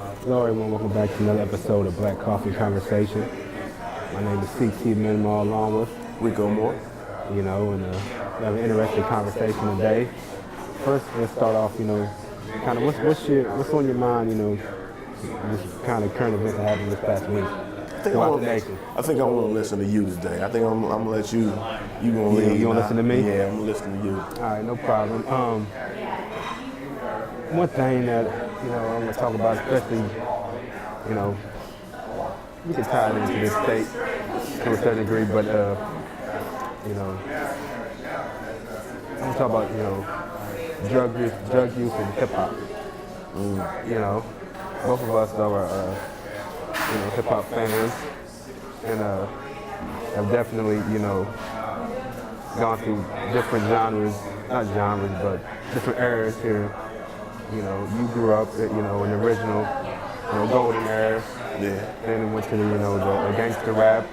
Hello everyone, welcome back to another episode of Black Coffee Conversation. My name is CT Minimal along with Rico Moore. and we have an interesting conversation today. First, let's start off, kind of what's on your mind, just kind of current events that happened this past week throughout the nation. I think I'm gonna listen to you today. I think I'm gonna let you gonna lead. You gonna listen to me? Yeah, I'm gonna listen to you. All right, no problem. One thing that, I'm going to talk about, especially, we can tie it into this state to a certain degree, but, I'm going to talk about, drug use and hip hop. Both of us are, hip hop fans and have definitely, gone through different not genres, but different eras here. You grew up, in the original, golden era. Yeah. Then we went to the gangster rap.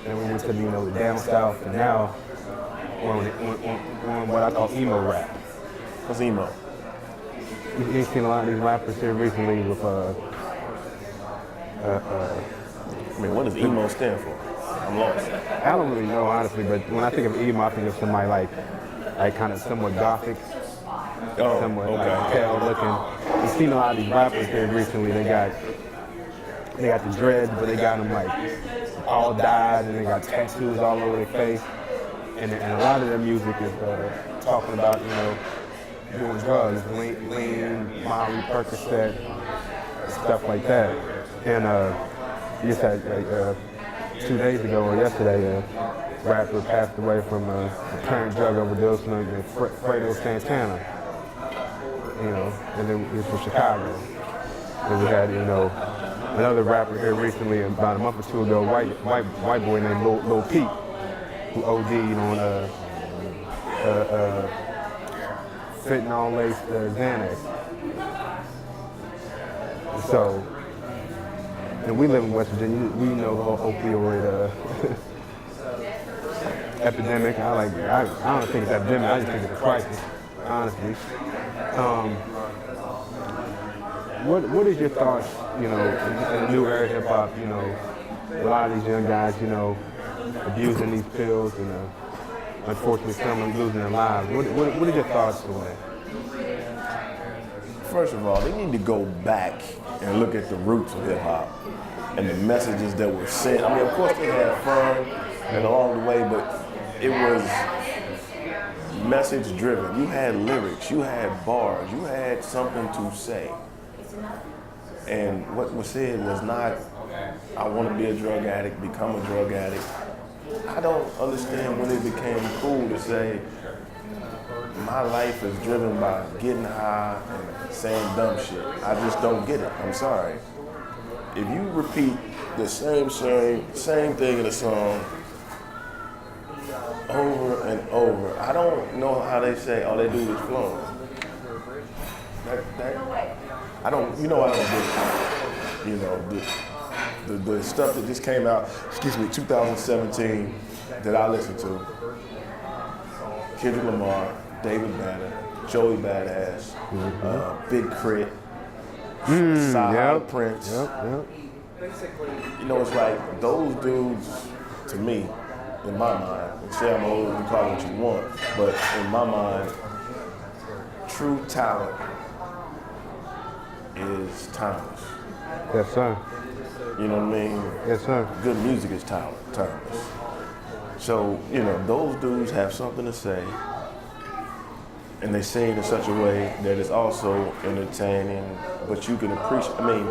Then we went to the down south, and now we're on what I call emo rap. What's emo? You've seen a lot of these rappers here recently with What does emo stand for? I'm lost. I don't really know honestly, but when I think of emo, I think of somebody like kind of somewhat gothic. Somewhat like pale looking. You've seen a lot of these rappers here recently. They got the dreads, but they got them like all dyed, and they got tattoos all over their face. And a lot of their music is talking about doing drugs, lean, Molly, Percocet, stuff like that. And you just had 2 days ago or yesterday, a rapper passed away from a apparent drug overdose named Fredo Santana. And then he was from Chicago. And we had, another rapper here recently, about a month or two ago, white boy named Lil Peep, who OD'd on fentanyl-laced Xanax. So, and we live in West Virginia. We know the whole opioid epidemic. I don't think it's epidemic. I just think it's a crisis, honestly. What is your thoughts, in the new era of hip hop, a lot of these young guys, abusing these pills and unfortunately some of them losing their lives. What are your thoughts on that? First of all, they need to go back and look at the roots of hip hop and the messages that were sent. I mean, of course they had fun and along the way, but it was message driven. You had lyrics, you had bars, you had something to say. And what was said was not, I want to be a drug addict, become a drug addict. I don't understand when it became cool to say, my life is driven by getting high and saying dumb shit. I just don't get it. I'm sorry. If you repeat the same thing in a song over and over, I don't know how they say all they do is flow. I don't get it. The stuff that just came out, 2017, that I listened to. Kendrick Lamar, David Banner, Joey Badass, Big Crit, Prince. Yep. It's like those dudes, to me, in my mind, and say I'm old, you call it what you want, but in my mind, true talent is timeless. Yes, sir. You know what I mean? Yes, sir. Good music is timeless. So, those dudes have something to say, and they say it in such a way that it's also entertaining, but you can appreciate,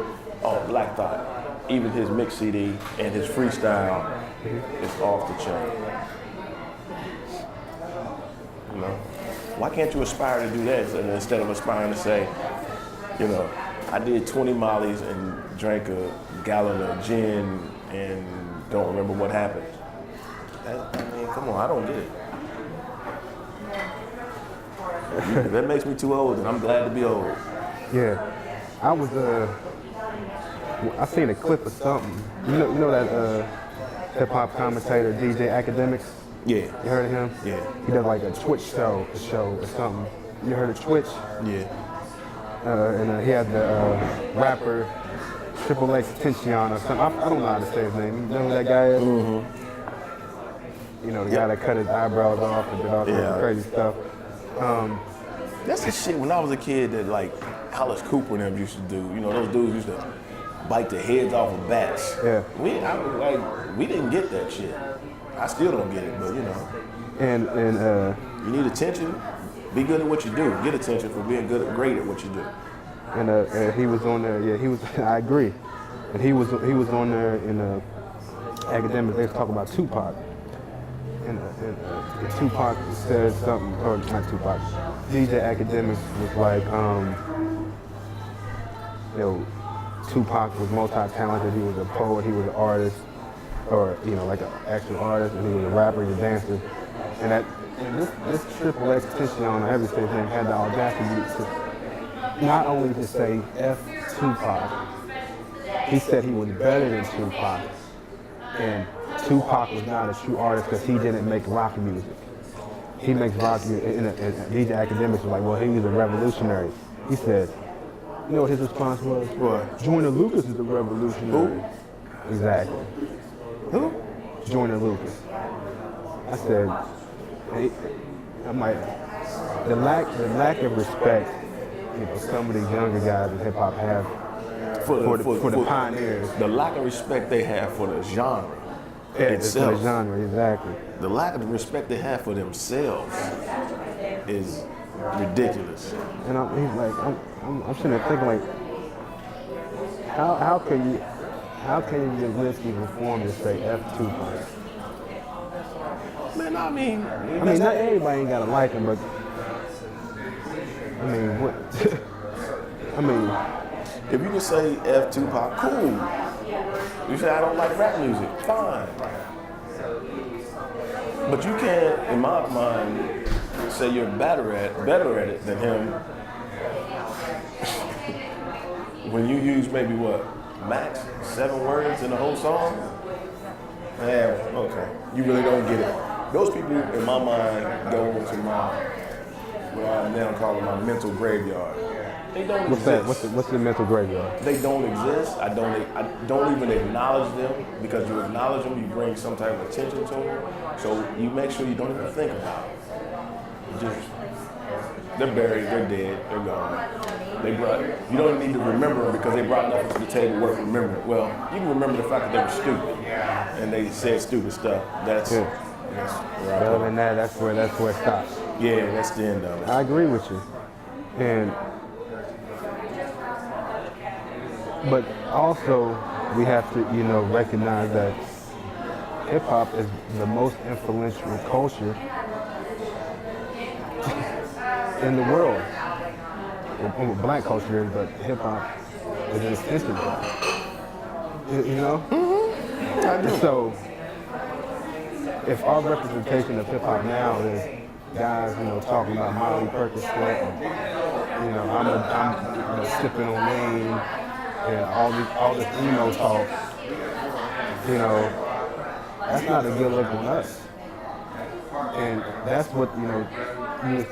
Black Thought, even his mix CD and his freestyle is off the chain. Why can't you aspire to do that instead of aspiring to say, I did 20 mollies and drank a gallon of gin and don't remember what happened. Come on, I don't get it. That makes me too old, and I'm glad to be old. Yeah, I seen a clip of something. You know that hip hop commentator DJ Academics? Yeah. You heard of him? Yeah. He does like a Twitch show or something. You heard of Twitch? Yeah. he had the rapper Triple X Tension or something. I don't know how to say his name. You know who that guy is? You know, the guy that cut his eyebrows off and did all kinds of crazy stuff. That's the shit when I was a kid that like Alice Cooper and them used to do. You know, those dudes used to bite the heads off of bats. Yeah. We didn't get that shit. I still don't get it, but you know. And you need attention. Be good at what you do. Get attention for being great at what you do. And he was on there. Yeah, he was. I agree. And he was on there in academics. They was talking about Tupac. And Tupac said something, or not Tupac. DJ Academics was like, you know, Tupac was multi-talented. He was a poet. He was an artist, or you know, like an actual artist, and he was a rapper, he was a dancer. And this Triple X Tension on every stage name had the audacity to not only to say F Tupac, he said he was better than Tupac, and Tupac was not a true artist because he didn't make rock music. He makes rock music, and DJ Academics was like, well, he was a revolutionary. He said, you know what his response was? What? Joyner Lucas is a revolutionary. Who? Exactly. Who? Joyner Lucas. I said, hey, I'm like, the lack of respect, you know, some of these younger guys in hip hop have for the pioneers. The lack of respect they have for the genre itself. itself. The genre, exactly. The lack of respect they have for themselves is ridiculous. And he's like, I'm sitting there thinking like, how can you just lift even form to say F Tupac? Man, I mean, not everybody ain't gotta like him, but I mean, what? I mean, if you can say F Tupac, cool. You say I don't like rap music, fine. But you can't, in my mind, say you're better at it than him when you use maybe what, max 7 words in the whole song. Man, okay, you really don't get it. Those people, in my mind, go into what I now call my mental graveyard. They don't what's exist. that? What's the mental graveyard? They don't exist. I don't even acknowledge them, because you acknowledge them, you bring some type of attention to them. So you make sure you don't even think about it. They're buried, they're dead, they're gone. You don't need to remember them because they brought nothing to the table worth remembering. Well, you can remember the fact that they were stupid and they said stupid stuff. That's right. Other than that, that's where it stops. Yeah, that's the end of it. I agree with you. But also, we have to, you know, recognize that hip hop is the most influential culture in the world. Black culture is, but hip hop is an extension of that. You know? Mm-hmm. I do. So, if our representation of hip hop now is guys, you know, talking about Molly Percocet, and, you know, I'm sipping on lean, and all this emo talk, you know, that's not a good look on us. And that's what, you know,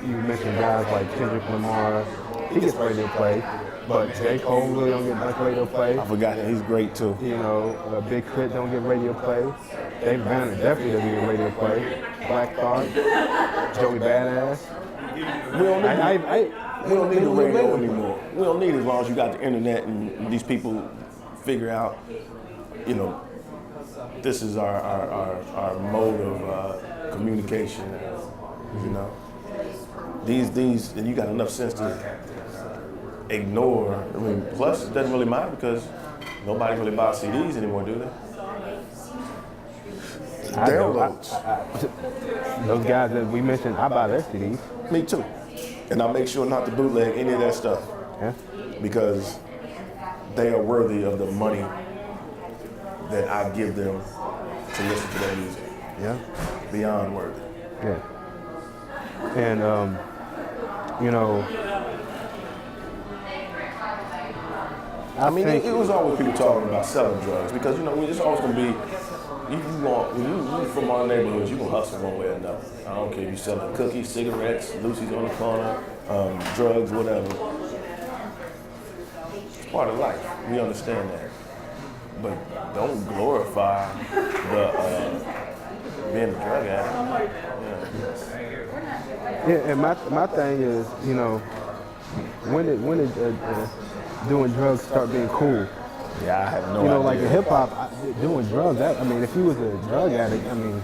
you mentioned guys like Kendrick Lamar, he gets radio play, but J. Cole really don't get much radio play. I forgot him, he's great too. You know, Big Crit don't get radio play. Dave Banner definitely doesn't get radio play. Black Thought, Joey Badass. We don't need the radio anymore. We don't need it as long as you got the internet and these people figure out, you know, this is our mode of communication, you know. These, and you got enough sense to ignore. I mean, plus it doesn't really matter because nobody really buys CDs anymore, do they? Downloads. Those guys that we mentioned, I buy their CDs. Me too. And I make sure not to bootleg any of that stuff. Yeah. Because they are worthy of the money that I give them to listen to their music. Yeah. Beyond worthy. Yeah. And, you know, I mean, it was always people talking about selling drugs because, you know, it's always going to be, when you from our neighborhoods, you're going to hustle one way or another. I don't care if you're selling cookies, cigarettes, Lucy's on the corner, drugs, whatever. part of life. We understand that. But don't glorify the being a drug addict. Yeah, and my thing is, you know, when did doing drugs start being cool? Yeah, I have no idea. You know, like in hip hop, doing drugs. I mean, if you was a drug addict, I mean,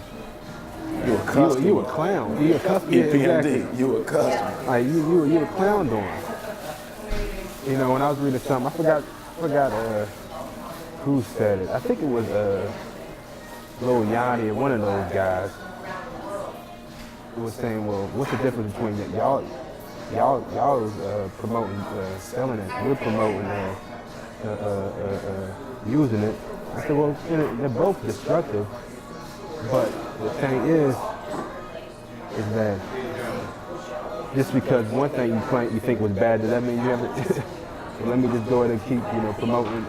you a customer. You a clown. You a customer. Yeah, exactly. You a customer. Like you a clown doing. You know, when I was reading something, I forgot who said it. I think it was Lil Yachty or one of those guys. Who was saying, well, what's the difference between y'all promoting selling it, we're promoting using it. I said, well, they're both destructive, but the thing is that just because one thing you think was bad, does that mean you have to? Let me just go ahead and keep, promoting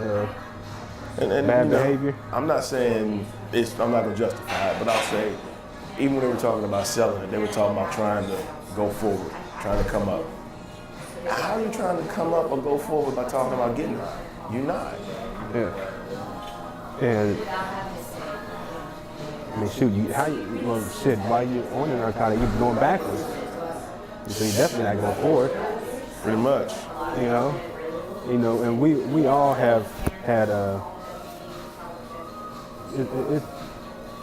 bad behavior. I'm not saying I'm not gonna justify it, but I'll say, even when they were talking about selling it, they were talking about trying to go forward, trying to come up. How are you trying to come up or go forward by talking about getting high? You're not. Yeah. And I mean, shoot, while you're on the narcotic, you're going backwards. So you're definitely not going forward. Pretty much. And we all have had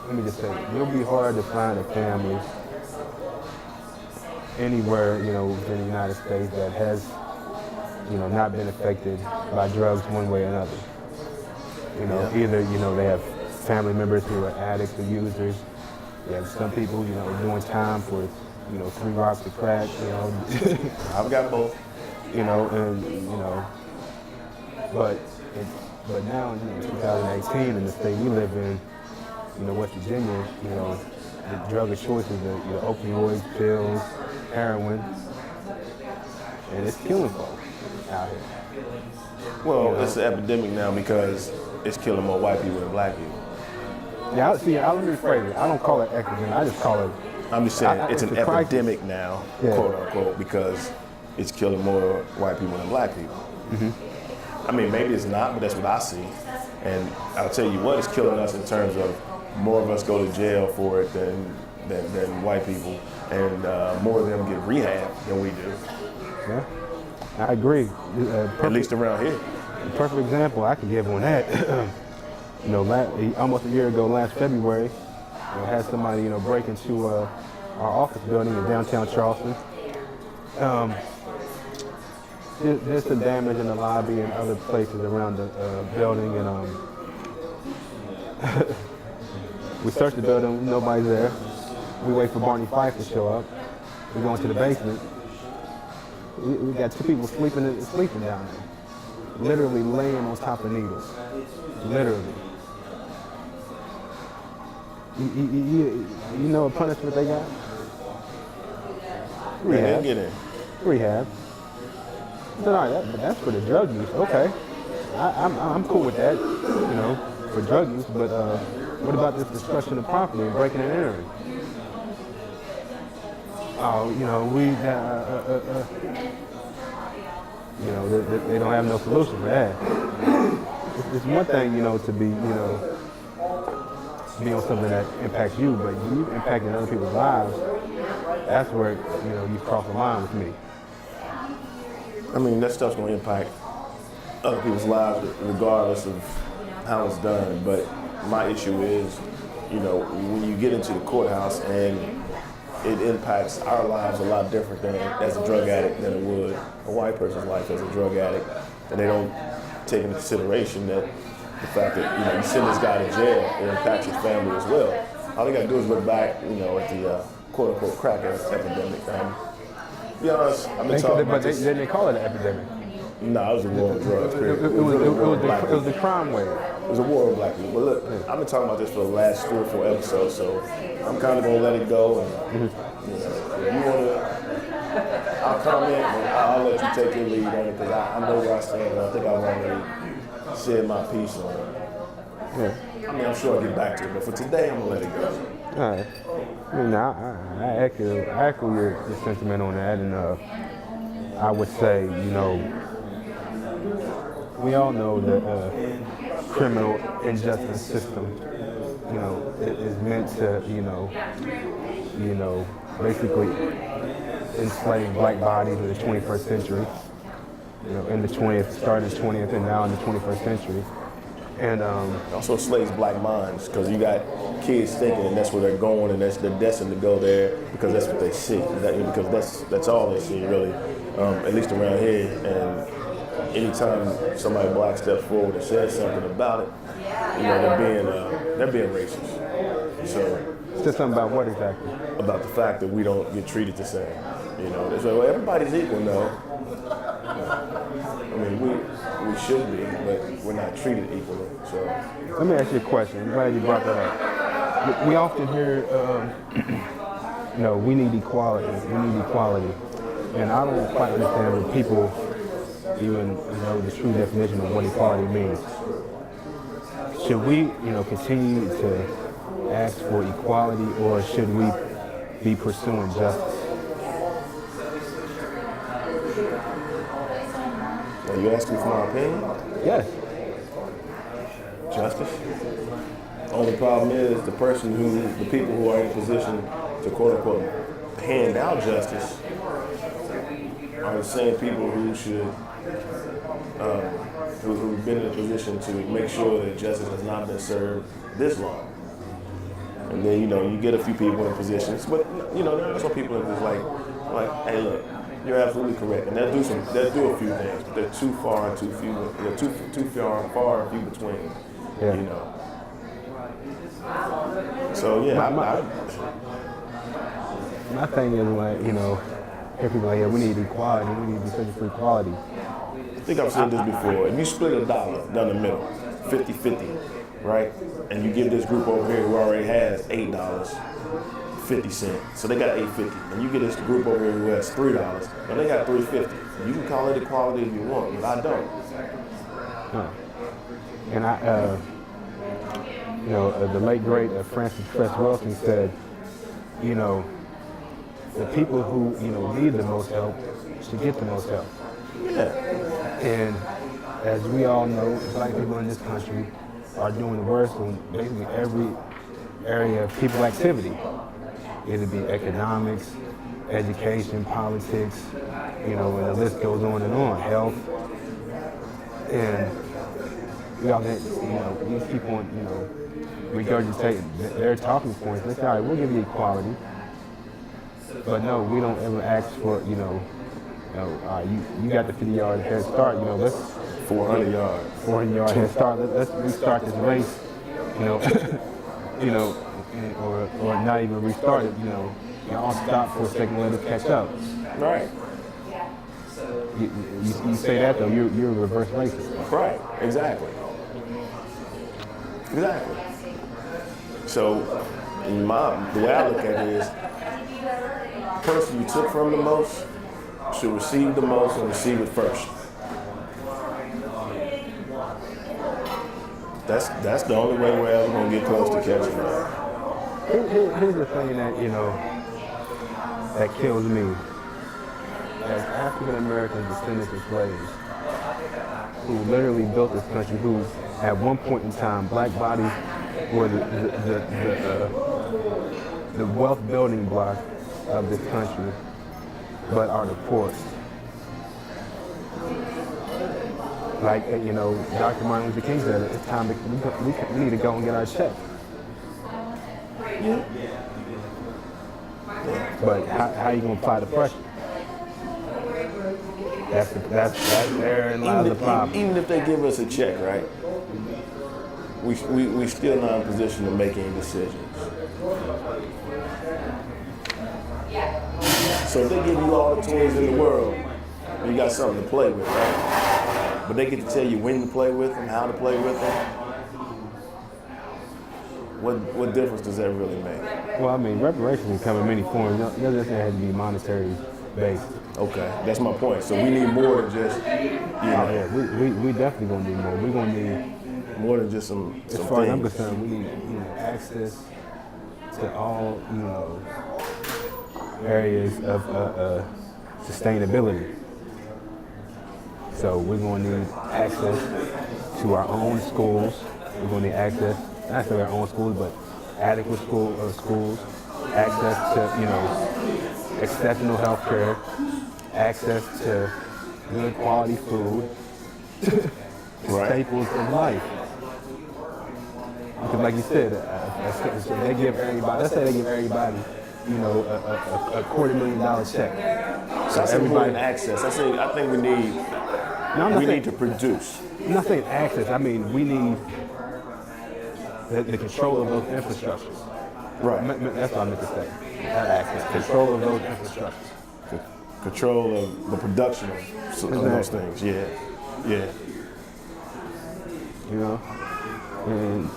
let me just say, it'll be hard to find a family anywhere, within the United States that has, not been affected by drugs one way or another. Either, they have family members who are addicts or users. You have some people, doing time for, 3 rocks of crack, I've got both. But now in 2018 in the state we live in, West Virginia, the drug of choice is the opioids, pills, heroin, and it's killing folks out here. Well, it's an epidemic now because it's killing more white people than black people. Yeah, let me rephrase it. I don't call it epidemic. I just call it. I'm just saying it's an epidemic now, quote unquote, because it's killing more white people than black people. Mm-hmm. I mean, maybe it's not, but that's what I see. And I'll tell you what, it's killing us in terms of more of us go to jail for it than white people, and more of them get rehab than we do. Yeah, I agree. At least around here. A perfect example I can give on that. Almost a year ago, last February, I had somebody, break into our office building in downtown Charleston. There's some damage in the lobby and other places around the building, and we search the building, nobody's there. We wait for Barney Fife to show up. We go into the basement. We got 2 people sleeping down there, literally laying on top of needles, literally. You know what punishment they got? Rehab. Get in. Rehab. So, all right, that's for the drug use. Okay, I'm cool with that, for drug use. But what about this destruction of property and breaking and entering? Oh, they don't have no solution for that. It's one thing, to be, be on something that impacts you, but you impacting other people's lives. That's where you cross the line with me. I mean, that stuff's going to impact other people's lives regardless of how it's done. But my issue is, when you get into the courthouse and it impacts our lives a lot different than as a drug addict than it would a white person's life as a drug addict, and they don't take into consideration that the fact that you send this guy to jail, it impacts his family as well. All they got to do is look back, at the quote unquote crack epidemic. To be honest, I've been talking about this. But they call it an epidemic. No, it was a war on drugs. It was the crime wave. It was a war on black people. But look, I've been talking about this for the last 3 or 4 episodes, so I'm kind of gonna let it go. And if you wanna, I'll comment and I'll let you take your lead on it because I know where I stand. And I think I've already said my piece on it. Yeah. I mean, I'm sure I'll get back to it, but for today, I'm gonna let it go. All right. I mean, I echo your sentiment on that, and I would say, we all know the criminal injustice system, is meant to, basically enslave black bodies in the 21st century. In the 20th, started in the 20th, and now in the 21st century. And also slaves black minds, because you got kids thinking and that's where they're going, and they're destined to go there because that's what they see. Because that's all they see, really, at least around here. And anytime somebody black steps forward and says something about it, they're being racist. So it's just something about what exactly? About the fact that we don't get treated the same. They say, well, everybody's equal. No. I mean, we should be, but we're not treated equally. So let me ask you a question. I'm glad you brought that up. We often hear, we need equality. We need equality, and I don't quite understand when people even the true definition of what equality means. Should we, continue to ask for equality, or should we be pursuing justice? Are you asking for my opinion? Yes. Justice. Only problem is the people who are in a position to quote unquote hand out justice are the same people who should, who've been in a position to make sure that justice has not been served this long. And then you get a few people in positions, but there are some people that just like, hey, look, you're absolutely correct, and they'll do a few things, but they're too far and too few. They're too far and few between. Yeah. So yeah, my thing is like hear people like, yeah, we need equality, we need to be searching for equality. I think I've said this before. If you split $1 down the middle, 50-50, right, and you give this group over here who already has $8.50, so they got $8.50, and you get this group over here who has $3, and they got $3.50. You can call it equality if you want, but I don't. And the late great Francis Cress Welsing said, the people who need the most help should get the most help. Yeah. And as we all know, black people in this country are doing the worst in basically every area of people activity. It'd be economics, education, politics, and the list goes on and on, health. And we all get, these people, regurgitate their talking points. They say, all right, we'll give you equality. But no, we don't ever ask for, you got the 50-yard head start, let's 400 yards. 400 yard head start. Let's restart this race, or not even restart it, I'll stop for a second, let it catch up. Right. You say that though, you're a reverse racist. Right. Exactly. So, the way I look at it is, the person you took from the most should receive the most and receive it first. That's the only way we're ever going to get close to catching up. Here's the thing that, that kills me. As African American descendants of slaves, who literally built this country, who at one point in time, black bodies were the wealth building block of this country, but are the poorest. Like, Dr. Martin Luther King said, it's time we need to go and get our check. Yeah. But how are you going to apply the pressure? That's therein lies the problem. Even if they give us a check, right? We still not in a position to make any decisions. So if they give you all the toys in the world, you got something to play with, right? But they get to tell you when to play with them, how to play with them. What difference does that really make? Well, I mean, reparations can come in many forms. It doesn't have to be monetary based. Okay, that's my point. So we need more than just, Yeah, we definitely gonna need more. We're gonna need more than just some as far as I'm concerned, we need access to all areas of sustainability. So we're going to need access to our own schools. We're going to need access, not necessarily our own schools, but adequate schools, access to, exceptional health care, access to good quality food, Right. staples of life. Because like you said, they give everybody, let's say they give everybody, a $250,000 check. So everybody access. I think we need need to produce. I'm not saying access, I mean we need the control of those infrastructures. Right. That's what I meant to say. Not access, control of those infrastructures. Control of the production of those things. Yeah. Yeah. And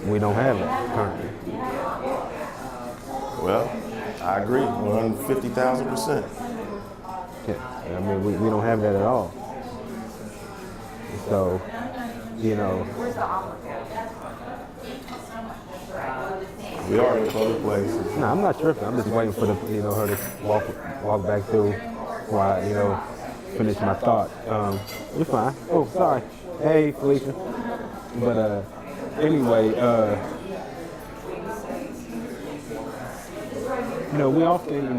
we don't have that currently. Well, I agree, 150,000%. Yeah, I mean, we don't have that at all. So, We are in public places. no, I'm not tripping. I'm just waiting for her to walk back through while finish my thought. You're fine. Oh, sorry. Hey, Felicia. But anyway, we often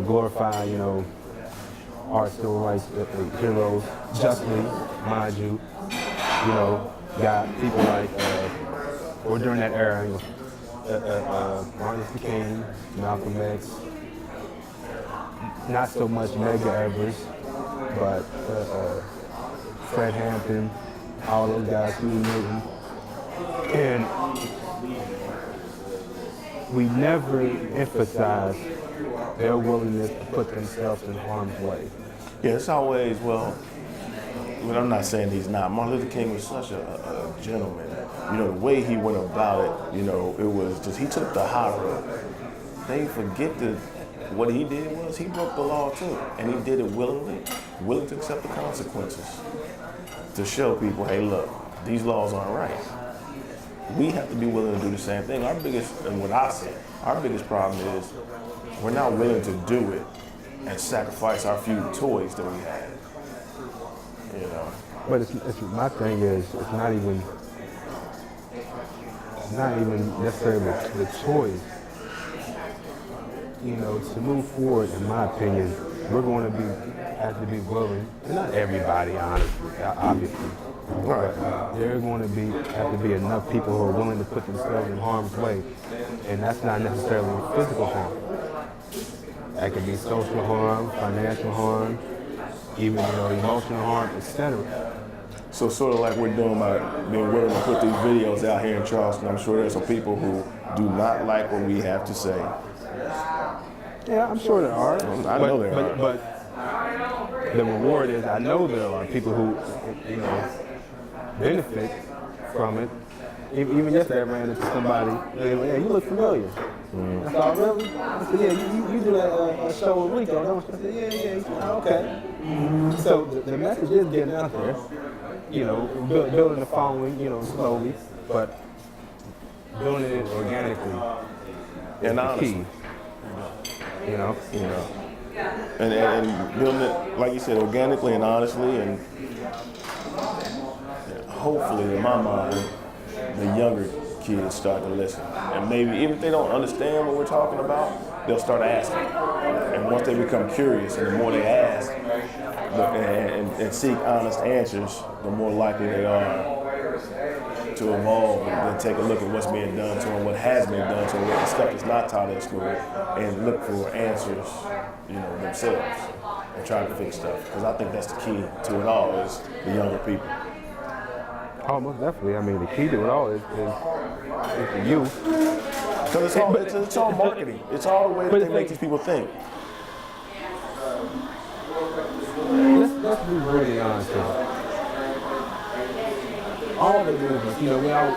glorify our civil rights heroes justly, mind you. Got people like or during that era, Martin Luther King, Malcolm X, not so much Medgar Evers, but Fred Hampton, all those guys, Huey Newton. And we never emphasize their willingness to put themselves in harm's way. Yeah, it's always, I'm not saying he's not. Martin Luther King was such a gentleman. The way he went about it, it was just, he took the high road. They forget that what he did was he broke the law too. And he did it willingly, willing to accept the consequences. To show people, hey, look, these laws aren't right. We have to be willing to do the same thing. Our biggest problem is we're not willing to do it and sacrifice our few toys that we have. But it's my thing is it's not even necessarily the choice. To move forward, in my opinion, we're going to have to be willing. And not everybody, honestly, obviously. Right. There are going to have to be enough people who are willing to put themselves in harm's way, and that's not necessarily physical harm. That could be social harm, financial harm, even emotional harm, etc. So sort of like we're doing by being willing to put these videos out here in Charleston, I'm sure there's some people who do not like what we have to say. Yeah, I'm sure there are. I know there are. But the reward is, I know there are people who, benefit from it. Even yesterday, I ran into somebody. Yeah, you look familiar. Mm-hmm. I thought, really? I said, yeah, you do that show with Rico, don't you? I said, yeah. He said, okay. Mm-hmm. So the message is getting out there. Building the following, slowly, but doing it organically is the key. And building it, like you said, organically and honestly, and hopefully, in my mind, the younger kids start to listen. And maybe even if they don't understand what we're talking about, they'll start asking. And once they become curious, and the more they ask and seek honest answers, the more likely they are to evolve and take a look at what's being done to them, what has been done to them, what the stuff that's not taught in school, and look for answers, themselves, and try to fix stuff. Because I think that's the key to it all, is the younger people. Oh, most definitely. I mean, the key to it all is the youth. Because it's all marketing. It's all the way that they make these people think. Let's be really honest here. All the movements, we all,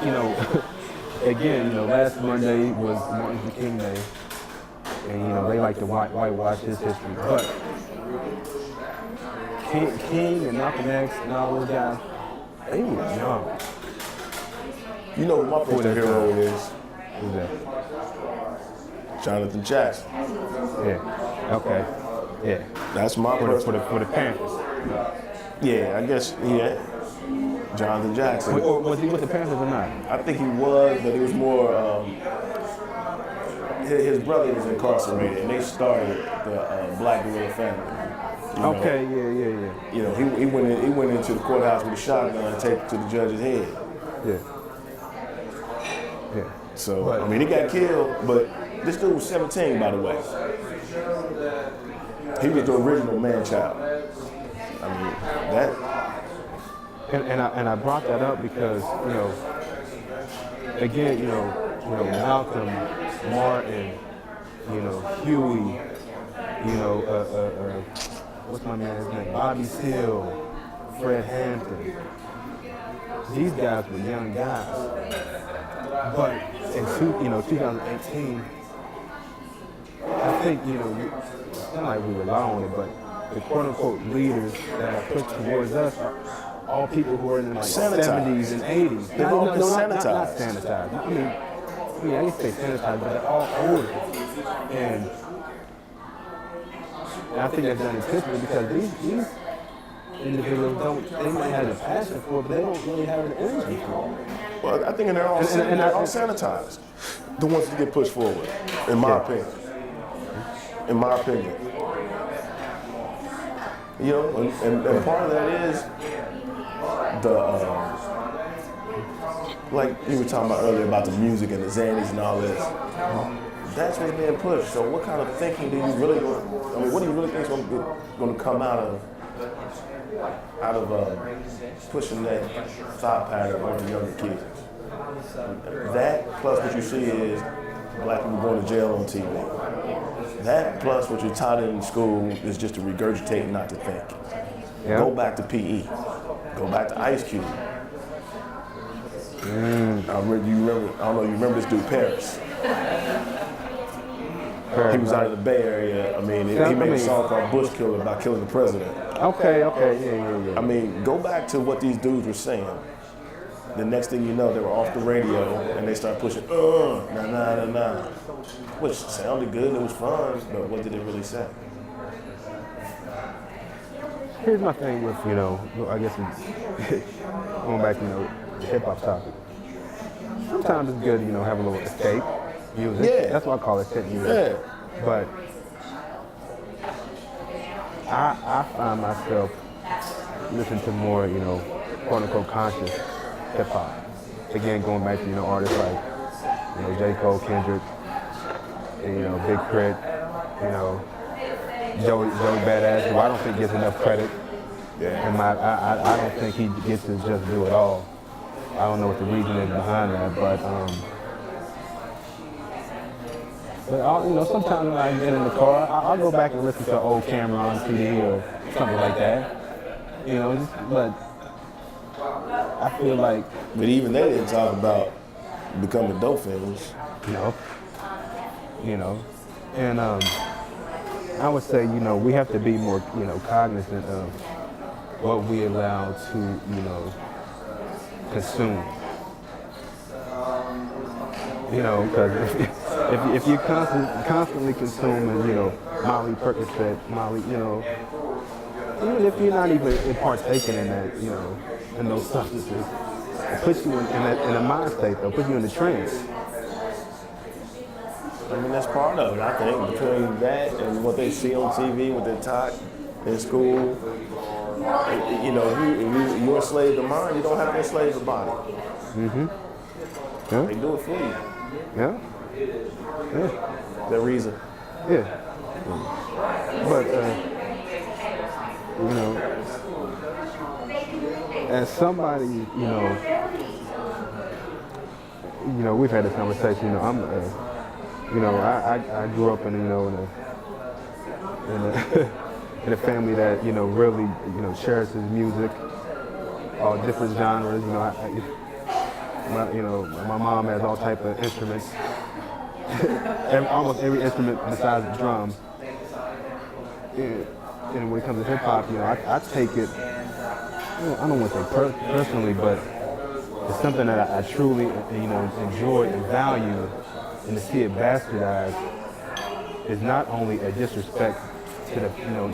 again, last Monday was Martin Luther King Day, and they like to whitewash his history. But King and Malcolm X and all those guys, they were young. You know what my favorite hero is? Who's that? Jonathan Jackson. Yeah. Okay. Yeah. That's my For personal. the Panthers. Yeah, I guess. Yeah, Jonathan Jackson. Or was he with the Panthers or not? I think he was, but it was more. His brother was incarcerated, and they started the Black Gorilla family. You know? Okay, yeah. You know, he went into the courthouse with a shotgun and taped it to the judge's head. Yeah. So I mean, he got killed, but this dude was 17, by the way. He was the original man-child. I mean, that. And I brought that up because, you know, again, you know, Malcolm, Martin, you know, Huey, you know, what's my man's name? Bobby Seale, Fred Hampton. These guys were young guys. But in 2018, I think, you know, it's not like we rely on it, but the quote-unquote leaders that are pushed towards us are all people who are in the like, 70s and 80s. They've all been Not sanitized. sanitized. I mean, I can say sanitized, but they're all older. And I think that's done intentionally because these individuals they might have the passion for it, but they don't really have the energy for it. Well, I think they're all sanitized. The ones that get pushed forward, in my opinion. In my opinion. You know, and part of that is like you were talking about earlier about the music and the Xannies and all this. That's what's being pushed. So what kind of thinking do you really want? I mean, what do you really think is going to come out of pushing that thought pattern on the younger kids? That plus what you see is black people going to jail on TV. That plus what you're taught in school is just to regurgitate and not to think. Yeah. Go back to PE. Go back to Ice Cube. I don't know, you remember this dude, Paris. He was out of the Bay Area. I mean, he made a song called Bush Killer about killing the president. Okay, yeah. I mean, go back to what these dudes were saying. The next thing you know, they were off the radio and they start pushing, nah. Which sounded good, it was fun, but what did it really say? Here's my thing with, you know, I guess going back to, you know, the hip hop topic. Sometimes it's good to, you know, have a little escape music. Yeah. That's what I call escape music. Yeah. But I find myself listening to more, you know, quote unquote conscious hip hop. Again, going back to, you know, artists like, you know, J. Cole, Kendrick, and, you know, Big Crit, you know, Joey Badass, who I don't think gets enough credit. Yeah. And I don't think he gets to just do it all. I don't know what the reason is behind that, but you know, sometimes when I get in the car, I'll go back and listen to an old Cameron CD or something like that. You know, but I feel like. But even they didn't talk about becoming dope fiends. You know, and I would say, you know, we have to be more, you know, cognizant of what we allow to, you know, consume. You know, because if you're constantly consuming, you know, Molly Percocet, Molly, you know, even if you're not even partaking in that, you know, in those substances, it puts you in a mind state, though, puts you in a trance. I mean, that's part of it, I think, between that and what they see on TV, what they're taught in school. You know, if you're a slave to mind, you don't have to enslave the body. Mm-hmm. Yeah. They do it for you. Yeah. The reason. Yeah. But, you know, as somebody, you know, we've had this conversation, you know, you know, I grew up in, you know, in a family that, you know, really, you know, cherishes music, all different genres. You know, my mom has all type of instruments, almost every instrument besides the drums. And when it comes to hip hop, you know, I take it, you know, I don't want to say personally, but it's something that I truly, you know, enjoy and value. And to see it bastardized is not only a disrespect to the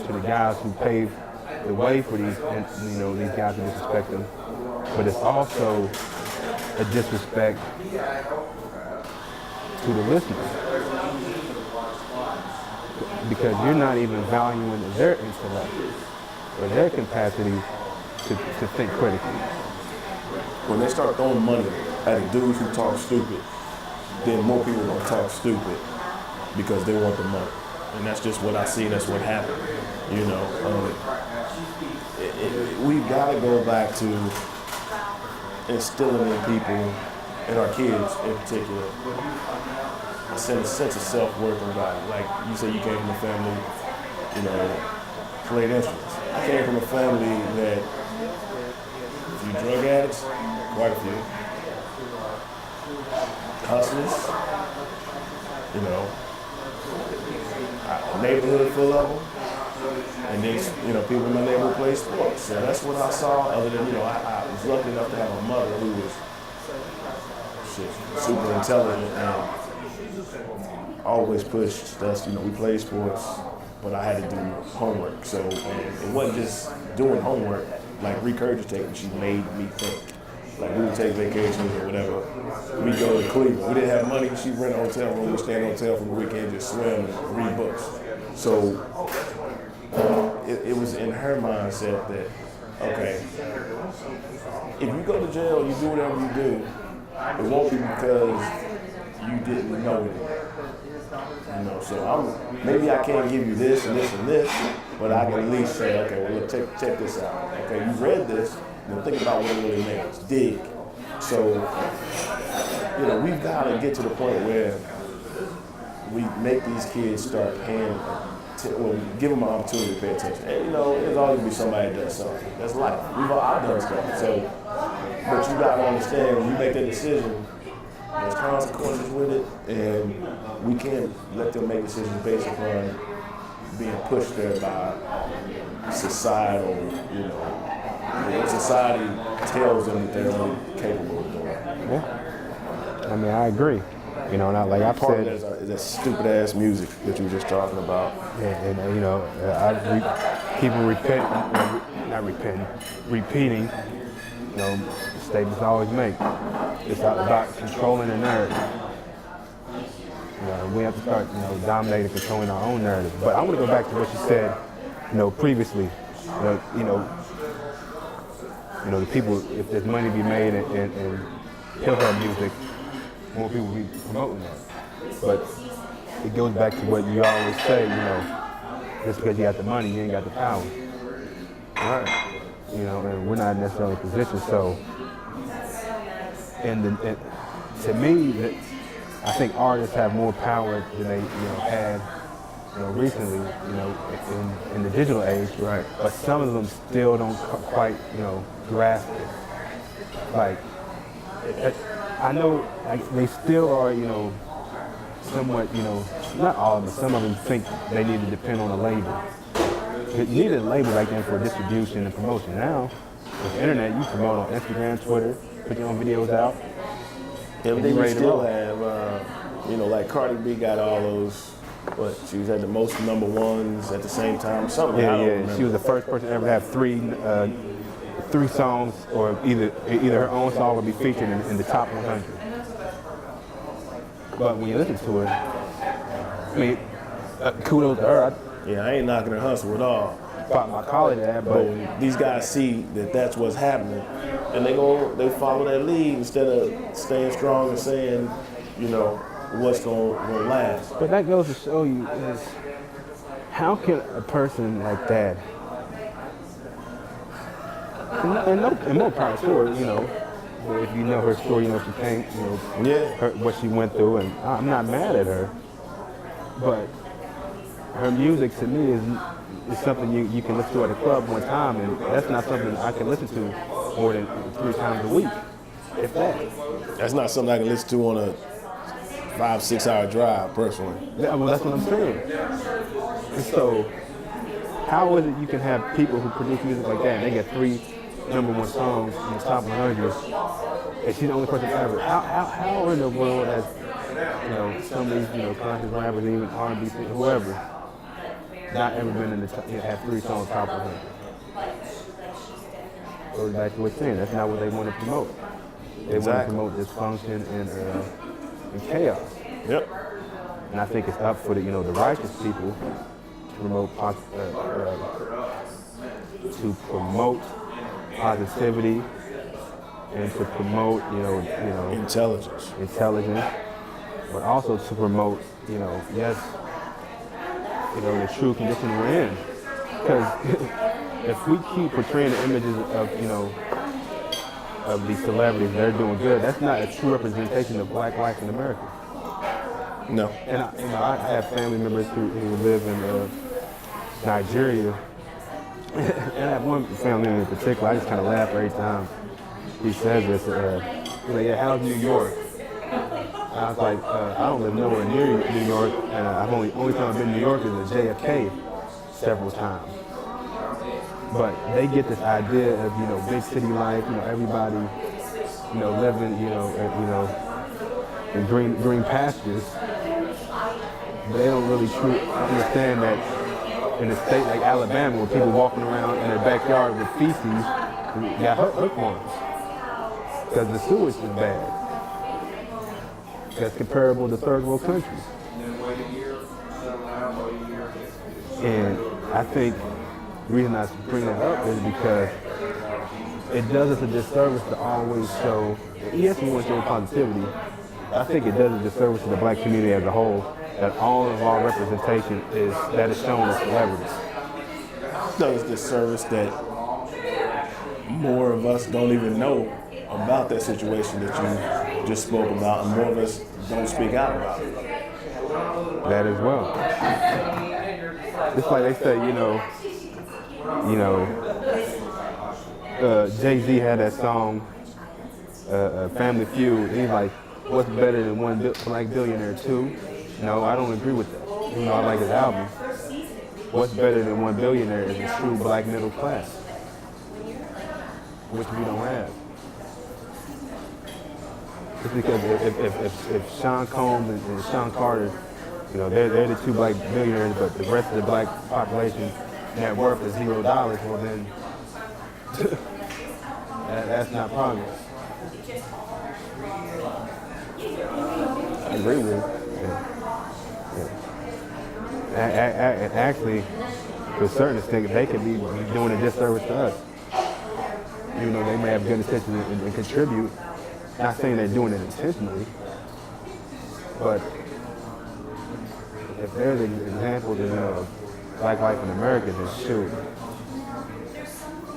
to the guys who paved the way for these these guys to disrespect them, but it's also a disrespect to the listeners because you're not even valuing their intellect or their capacity to think critically. When they start throwing money at dudes who talk stupid, then more people are gonna talk stupid because they want the money, and that's just what I see. That's what happened. We've got to go back to instilling in people, and our kids in particular, a sense of self-worth and value. Like you said, you came from a family, played instruments. I came from a family that a few drug addicts, quite a few, hustlers, a neighborhood full of them. And then, people in my neighborhood play sports. So that's what I saw. Other than, I was lucky enough to have a mother who was super intelligent and always pushed us. We played sports, but I had to do homework. So it wasn't just doing homework, like regurgitating. She made me think. Like we would take vacations or whatever. We'd go to Cleveland. We didn't have money. She'd rent a hotel room. We'd stay in a hotel for the weekend, just swim and read books. So it was in her mindset that, okay, if you go to jail, you do whatever you do, it won't be because you didn't know it. So maybe I can't give you this and this and this, but I can at least say, okay, well, look, check this out. Okay, you read this, think about what it really means. Dig. So, we've got to get to the point where we make these kids start give them an opportunity to pay attention. And, there's always going to be somebody that does something. That's life. I've done stuff. So, but you got to understand when you make that decision, there's consequences with it, and we can't let them make decisions based upon being pushed there by societal, society tells them that they're only capable of doing. Yeah. I mean, I agree. Like I've Part said, of that stupid ass music that you were just talking about. People repeating, statements I always make. It's about controlling the narrative. We have to start, dominating, controlling our own narrative. But I want to go back to what you said, previously. The people, if there's money to be made in hip-hop music, more people will be promoting that. But it goes back to what you always say, just because you got the money, you ain't got the power. Right. And we're not necessarily in position. So, and to me, I think artists have more power than they, had, recently, in the digital age. Right. But some of them still don't quite, grasp it. Like, I know they still are, somewhat, not all of them, some of them think they need to depend on a label. You needed a label back then for distribution and promotion. Now, with the internet, you promote on Instagram, Twitter, put your own videos out. Yeah, but then you still have, like Cardi B got all those, she was at the most number ones at the same time, something. Yeah. She was the first person to ever have three songs, or either her own song would be featured in the top 100. But when you listen to her, I mean, kudos to her. I ain't knocking her hustle at all. Pop my collar to that, but these guys see that that's what's happening, and they follow that lead instead of staying strong and saying, what's going to last. But that goes to show you is how can a person like that, and more power to her, if you know her story, she came, what she went through, and I'm not mad at her, but her music to me is something you can listen to at a club one time, and that's not something I can listen to more than 3 times a week, if that. That's not something I can listen to on a 5-6 hour drive, personally. Yeah, well, that's what I'm saying. And so, how is it you can have people who produce music like that, and they get 3 number 1 songs in the top 100, and she's the only person ever? How in the world has, some of these, conscious rappers, even R&B, whoever, not ever been in the have 3 songs top 100. Goes back to what you're saying. That's not what they want to promote. They want to Exactly. promote dysfunction and chaos. Yep. And I think it's up for the righteous people to promote positivity and to promote Intelligence. intelligence, but also to promote the true condition we're in. Because if we keep portraying the images of these celebrities, they're doing good. That's not a true representation of black life in America. No. And I have family members who live in Nigeria. And I have one family member in particular. I just kind of laugh every time he says this. He's like, yeah, how's New York? And I was like, I don't live nowhere near New York, and I've only time I've been to New York is at JFK several times. But they get this idea of big city life, everybody living in green pastures. But they don't really truly understand that in a state like Alabama, where people walking around in their backyard with feces, got hookworms because the sewage is bad. That's comparable to third world countries. And I think the reason I bring that up is because it does us a disservice to always show, yes, we want to show positivity. I think it does a disservice to the black community as a whole that all of our representation is shown as celebrities. Does this service that more of us don't even know about that situation that you just spoke about, and more of us don't speak out about it. That as well. Just like they say, Jay-Z had that song, Family Feud. He's like, what's better than one black billionaire too? No, I don't agree with that. Even though I like his album. What's better than one billionaire is a true black middle class, which we don't have. It's because if Sean Combs and Sean Carter, they're the 2 black billionaires, but the rest of the black population net worth is $0, well then that's not progress. I agree with you. And actually, to a certain extent, they could be doing a disservice to us. Even though they may have good intentions and contribute. Not saying they're doing it intentionally, but if there's examples of black life in America, then shoot,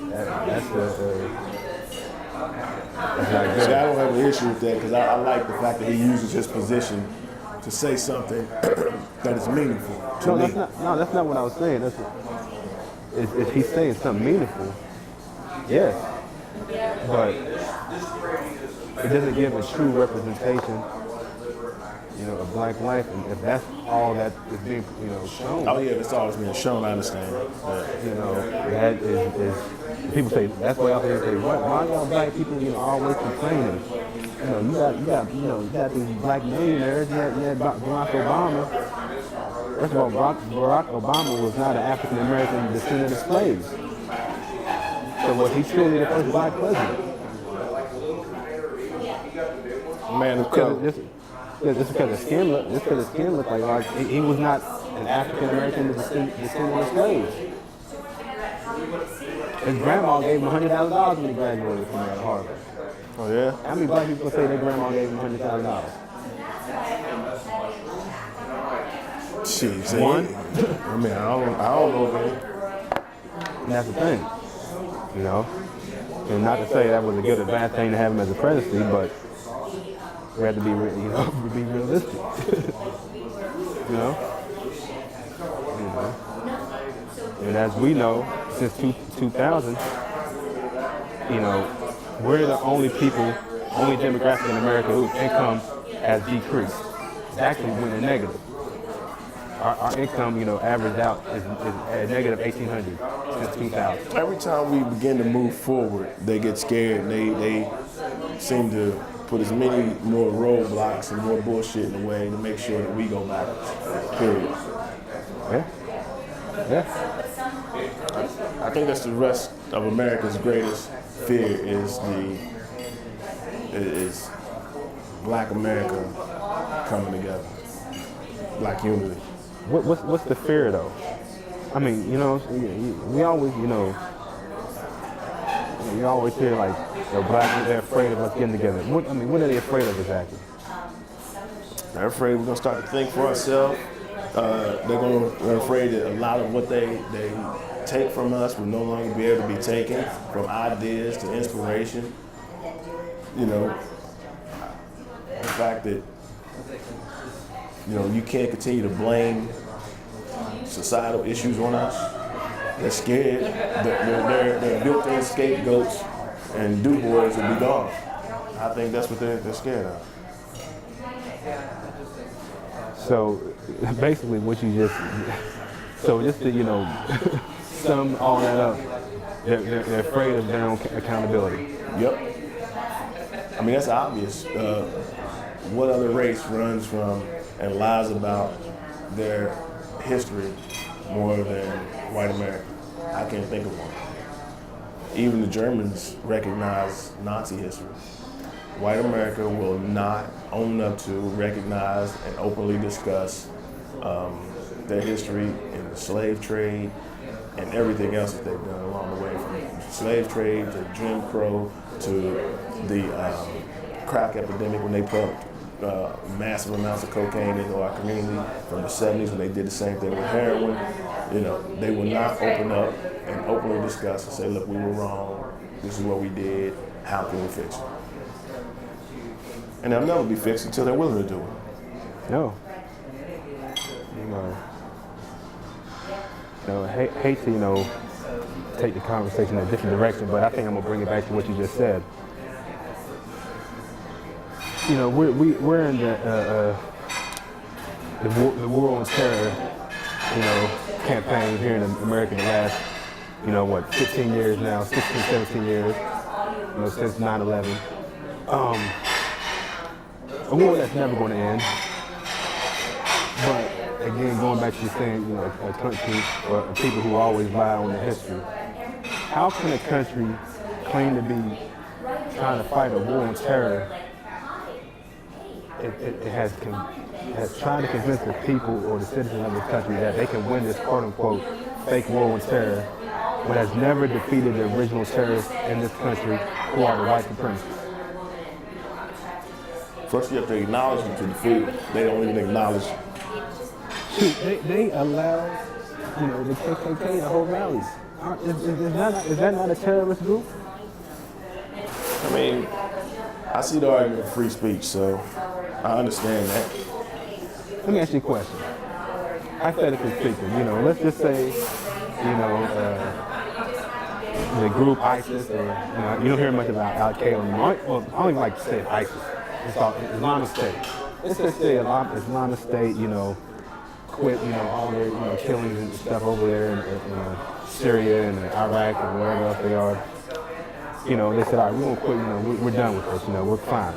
that's not good. See, I don't have an issue with that because I like the fact that he uses his position to say something that is meaningful to No, me. that's not what I was saying. If he's saying something meaningful, yes, but it doesn't give a true representation, of black life. And if that's all that is being, shown, Oh yeah, that's all that's being shown. I understand. Yeah. that is people say that's why out there say, why y'all black people, always complaining? You got these black millionaires. You had Barack Obama. First of all, Barack Obama was not an African American descendant of slaves. So was he truly the first black president? Man of color. Just because his skin looked like he was not an African American descendant of slaves. His grandma gave him $100,000 when he graduated from Harvard. Oh yeah. How many black people say their grandma gave him $100,000? Jeez. One. I mean, I don't know, man. And that's the thing, And not to say that was a good or bad thing to have him as a presidency, but we have to be, be realistic. And as we know, since 2000, we're the only demographic in America whose income has decreased. It's actually went negative. Our income, averaged out is at negative 1,800 since 2000. Every time we begin to move forward, they get scared and they seem to put as many more roadblocks and more bullshit in the way to make sure that we go backwards. Period. Yeah. Yeah. I think that's the rest of America's greatest fear is Black America coming together, Black unity. What's the fear though? I mean, you know, we always, you always hear like, Black, they're afraid of us getting together. What are they afraid of exactly? They're afraid we're gonna start to think for ourselves. They're afraid that a lot of what they take from us will no longer be able to be taken, from ideas to inspiration. You know, the fact that you can't continue to blame societal issues on us. They're scared. They're built-in scapegoats, and Du Bois will be gone. I think that's what they're scared of. So basically, what you just to sum all that up, they're afraid of their own accountability. Yep. I mean, that's obvious. What other race runs from and lies about their history more than white America? I can't think of one. Even the Germans recognize Nazi history. White America will not own up to, recognize, and openly discuss their history in the slave trade and everything else that they've done along the way, from slave trade to Jim Crow to the crack epidemic when they pumped massive amounts of cocaine into our community, from the 70s when they did the same thing with heroin. They will not open up and openly discuss and say, look, we were wrong, this is what we did, how can we fix it? And they'll never be fixed until they're willing to do it. No. Hate to, take the conversation in a different direction, but I think I'm gonna bring it back to what you just said. We're in the war on terror, campaign here in America the last, 15 years now, 16, 17 years, since 9/11. A war that's never going to end. But again, going back to saying, a country or people who always lie on the history. How can a country claim to be trying to fight a war on terror? It has tried to convince the people or the citizens of the country that they can win this quote-unquote fake war on terror, but has never defeated the original terrorists in this country, who are the white supremacists. First, you have to acknowledge them to defeat them. They don't even acknowledge. Shoot, they allow, the KKK to hold rallies. Is that not a terrorist group? I mean, I see the argument of free speech, so I understand that. Let me ask you a question. Hypothetically speaking, let's just say, the group ISIS, or you don't hear much about Al Qaeda anymore. Well, I don't even like to say ISIS. It's called Islamic State. Let's just say Islamic State, quit, all their killings and stuff over there in Syria and Iraq and wherever else they are. They said, all right, we're gonna quit. We're done with this. We're fine.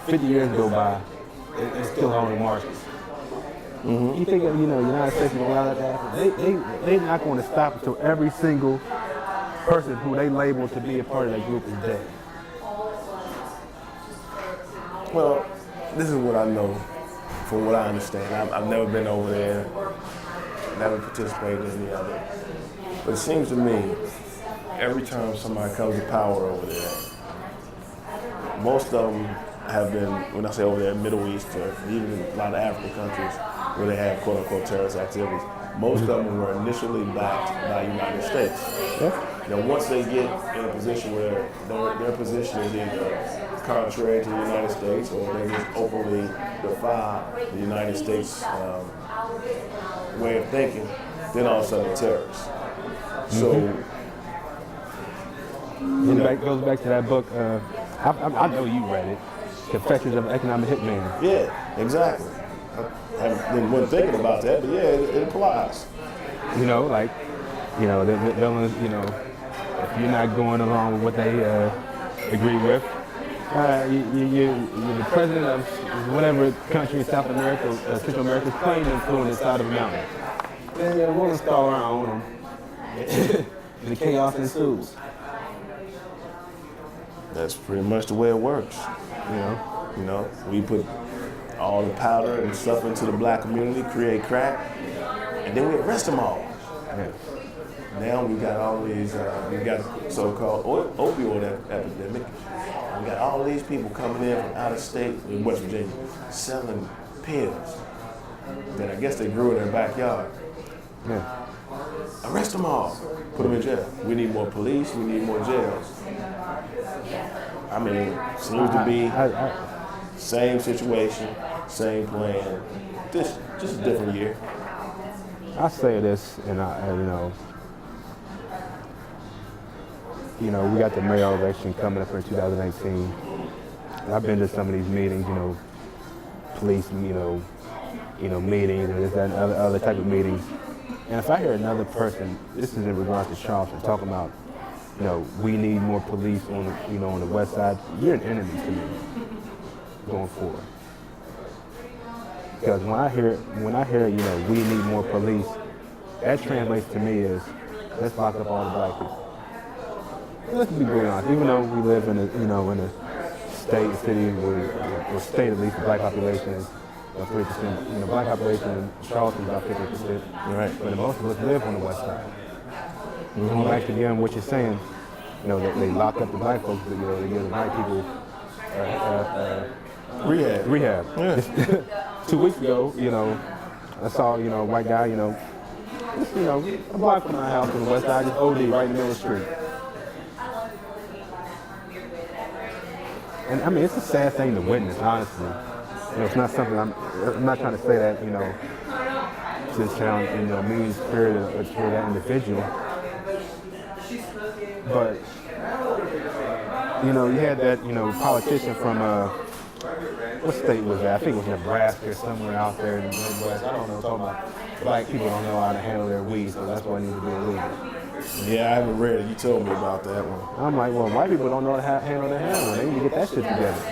50 years go by, it's still on the marches. Mm-hmm. You think, United States will allow that to happen? They're not going to stop until every single person who they label to be a part of that group is dead. Well, this is what I know, from what I understand. I've never been over there, never participated in any of it. But it seems to me, every time somebody comes to power over there, most of them have been, when I say over there, Middle East, or even a lot of African countries where they have quote-unquote terrorist activities, most of them were initially backed by the United States. Yeah. Now, once they get in a position where their position is either contrary to the United States, or they just openly defy the United States way of thinking, then all of a sudden they're terrorists. So, it goes back to that book. I know you read it, Confessions of an Economic Hitman. Yeah, exactly. I wasn't thinking about that, but yeah, it applies. If you're not going along with what they agree with, you're the president of whatever country in South America, Central America, is playing influence inside of a mountain. then the woman stall around on them. The chaos ensues. That's pretty much the way it works. You know, we put all the powder and stuff into the black community, create crack, and then we arrest them all. Yeah. Now we got all these, we got a so-called opioid epidemic. We got all these people coming in from out of state in West Virginia selling pills that I guess they grew in their backyard. Yeah. Arrest them all. Put them in jail. We need more police. We need more jails. I mean, seems to be same situation, same plan. Just a different year. I say this, and we got the mayoral election coming up in 2018. And I've been to some of these meetings, police, meetings, and this, that, and other type of meetings. And if I hear another person, this is in regards to Charleston, talking about, we need more police on the, on the west side, you're an enemy to me going forward. Because when I hear, we need more police, that translates to me as, let's lock up all the black people. Let's be very honest. Even though we live in a city or state at least, the black population is 3%. Black population in Charleston is about 50%. Right. But most of us live on the west side. Going back to again what you're saying, they lock up the black folks, they give the white people rehab. Yeah. 2 weeks ago, I saw, a white guy, a block from my house on the west side, just OD right in the middle of the street. And I mean, it's a sad thing to witness, honestly. It's not something I'm not trying to say that, to sound, mean spirited to that individual. But, you had that, politician from, what state was that? I think it was Nebraska or somewhere out there in the Midwest. I don't know, talking about black people don't know how to handle their weed, so that's why it needs to be illegal. Yeah, I haven't read it. You told me about that one. I'm like, well, white people don't know how to handle their heroin. They need to get that shit together.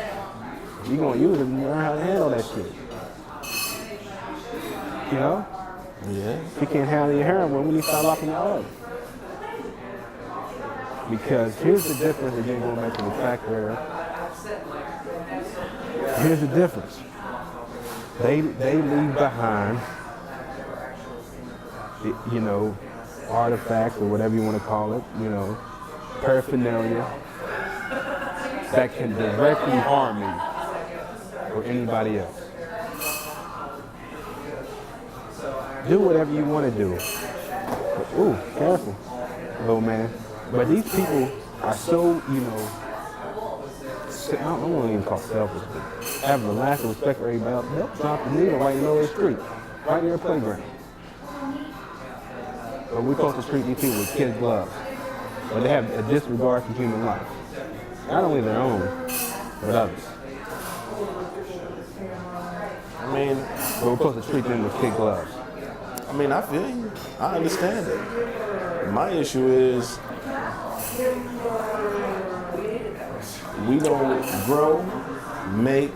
You're going to use it and learn how to handle that shit. Yeah. If you can't handle your heroin, we need to start locking you up. Because here's the difference, again, going back to the fact where, here's the difference. They leave behind, artifacts or whatever you want to call it, paraphernalia that can directly harm me or anybody else. Do whatever you want to do. But, ooh, careful, little man. But these people are so, I don't want to even call it selfish, but having a lack of respect for everybody else. They'll drop the needle right in the middle of the street, right near a playground. But we cross the street, these people with kid gloves. But they have a disregard for human life. Not only their own, but others. I mean, but we cross the street them with kid gloves. I mean, I feel you. I understand it. My issue is we don't grow, make,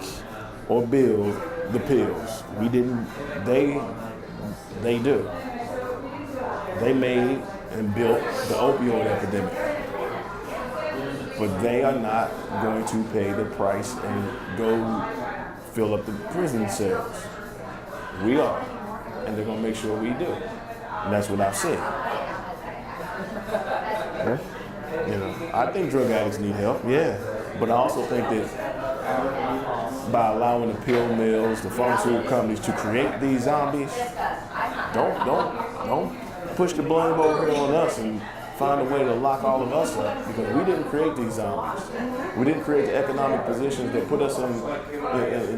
or build the pills. We didn't. They do. They made and built the opioid epidemic. But they are not going to pay the price and go fill up the prison cells. We are. And they're going to make sure we do. And that's what I've said. Yeah. I think drug addicts need help, yeah. But I also think that by allowing the pill mills, the pharmaceutical companies to create these zombies, don't push the blame over here on us and find a way to lock all of us up, because we didn't create these zombies. We didn't create the economic positions that put us in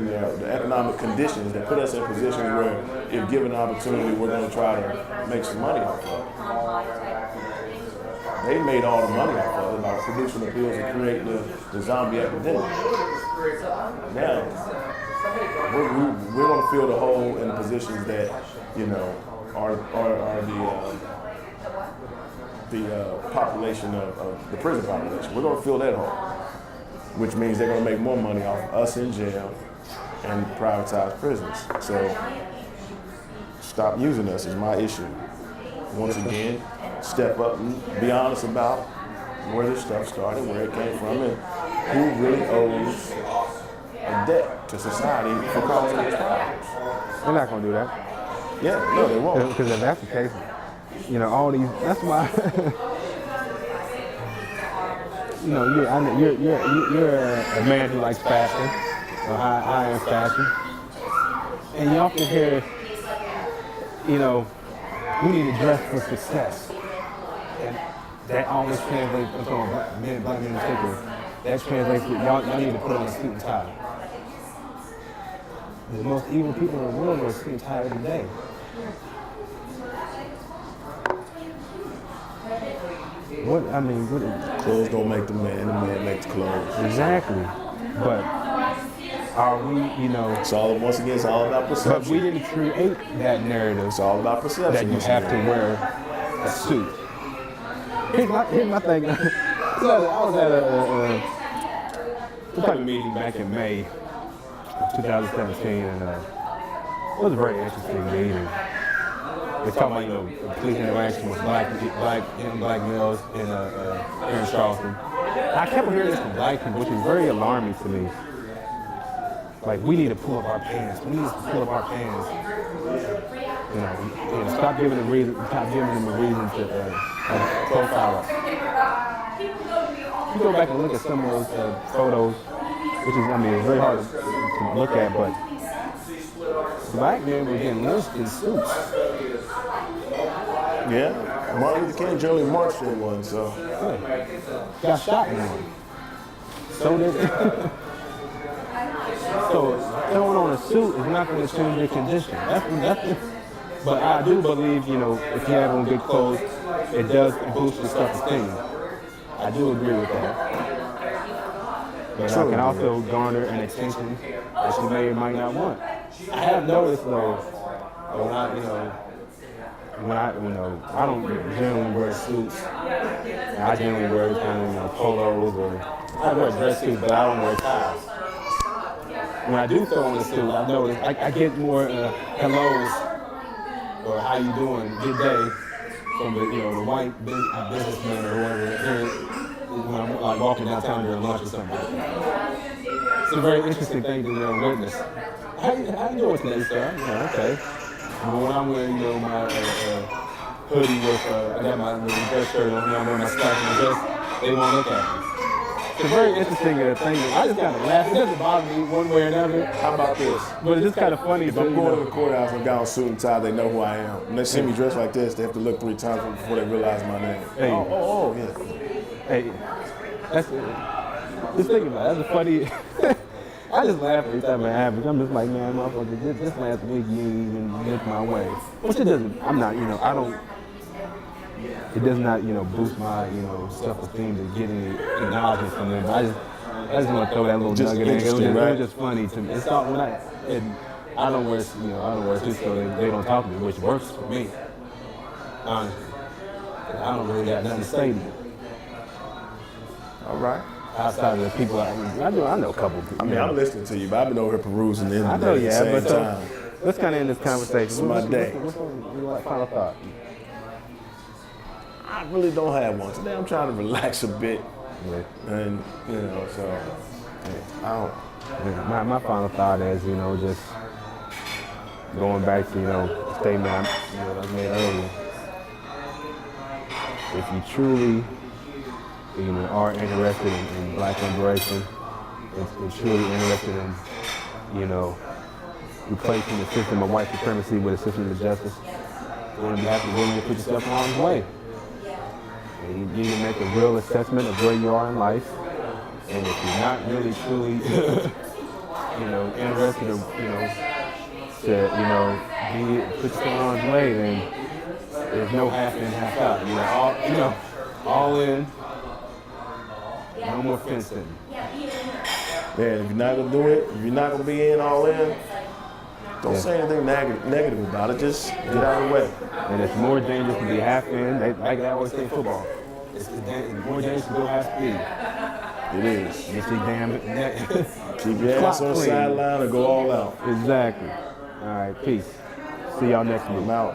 the economic conditions that put us in positions where, if given an opportunity, we're going to try to make some money off of it. They made all the money off of it by producing the pills and creating the zombie epidemic. Now, we're going to fill the hole in the positions that, are the population of the prison population. We're going to fill that hole, which means they're going to make more money off us in jail and privatize prisons. So stop using us is my issue. Once again, step up and be honest about where this stuff started, where it came from, and who really owes a debt to society for causing these problems. They're not gonna do that. Yeah, no, they won't. Because if that's the case, you know, all these. That's why. You know, you're a man who likes fashion, or high-end fashion, and you often hear, you know, we need to dress for success, and that always translates to black men in particular. That translates to y'all need to put on a suit and tie. The most evil people in the world wear a suit and tie every day. Clothes don't make the man makes clothes. Exactly. But are we, you know... It's all, once again, it's all about perception. But we didn't create that narrative. It's all about perception. That you have to wear a suit. Here's my thing. I was at a meeting back in May of 2017, and it was a very interesting meeting. They're talking about, you know, police interaction with black males in here in Charleston. I kept hearing this from black people, which is very alarming to me. Like, we need to pull up our pants. We need to pull up our pants. You know, stop giving them a reason to profile us. You go back and look at some of those photos, which is, I mean, it's very hard to look at, but black men were getting lynched in suits. Yeah, Martin Luther King generally marched in one, so. Yeah. Got shot in one. So did. So throwing on a suit is not going to change your condition. But I do believe, you know, if you have on good clothes, it does boost your self-esteem. I do agree with that. But I can also garner an attention that you may or might not want. I have noticed though, I don't generally wear suits. I generally wear kind of, you know, polos, or I wear dress suits, but I don't wear ties. When I do throw on a suit, I notice I get more hellos or how you doing, good day from the, you know, the white businessman or whoever when I'm like walking downtown during lunch or something like that. It's a very interesting thing to witness. How you doing today, sir? Yeah, okay. But when I'm wearing, you know, my hoodie with, I got my dress shirt on, I'm wearing my scarf and dress, they won't look at me. It's a very interesting thing. I just kind of laugh. It doesn't bother me one way or another. How about this? But it's just kind of funny. If I'm going to the courthouse and got on suit and tie, they know who I am. When they see me dressed like this, they have to look 3 times before they realize my name. Hey. Oh, yeah. Hey, that's it. Just think about it. That's a funny... I just laugh every time it happens. I'm just like, man, motherfucker, this last week you didn't even look my way. Which it doesn't, I'm not, you know, I don't... It does not, you know, boost my, you know, self-esteem to get any acknowledgement from them. I just want to throw that little nugget in. It was just funny to me. It's not when I don't wear, you know, I don't wear suits so they don't talk to me, which works for me. Honestly, I don't really got nothing to say to you. All right. Outside of the people, I know a couple people. I mean, I'm listening to you, but I've been over here perusing the internet I know, at the same time. Let's kind of end this conversation. It's my day. What's your final thought? I really don't have one. Today I'm trying to relax a bit. Yeah. And, you know, so I don't. Yeah, my final thought is, you know, just going back to, you know, the statement I made earlier. If you truly, you know, are interested in black liberation, and truly interested in, you know, replacing the system of white supremacy with a system of justice, you're going to have to be willing to put yourself in harm's way. And you need to make a real assessment of where you are in life. And if you're not really truly, you know, interested in, you know, to, you know, put yourself in harm's way, then there's no half in, half out. All in, no more fencing. Man, if you're not gonna do it, if you're not gonna be in all in, don't say anything negative about it. Just get out of the way. And it's more dangerous to be half in. Like they always say in football. It's more dangerous to go half speed. It is. Get your damn Keep your ass on the sideline or go all out. Exactly. All right, peace. See y'all next week. I'm out.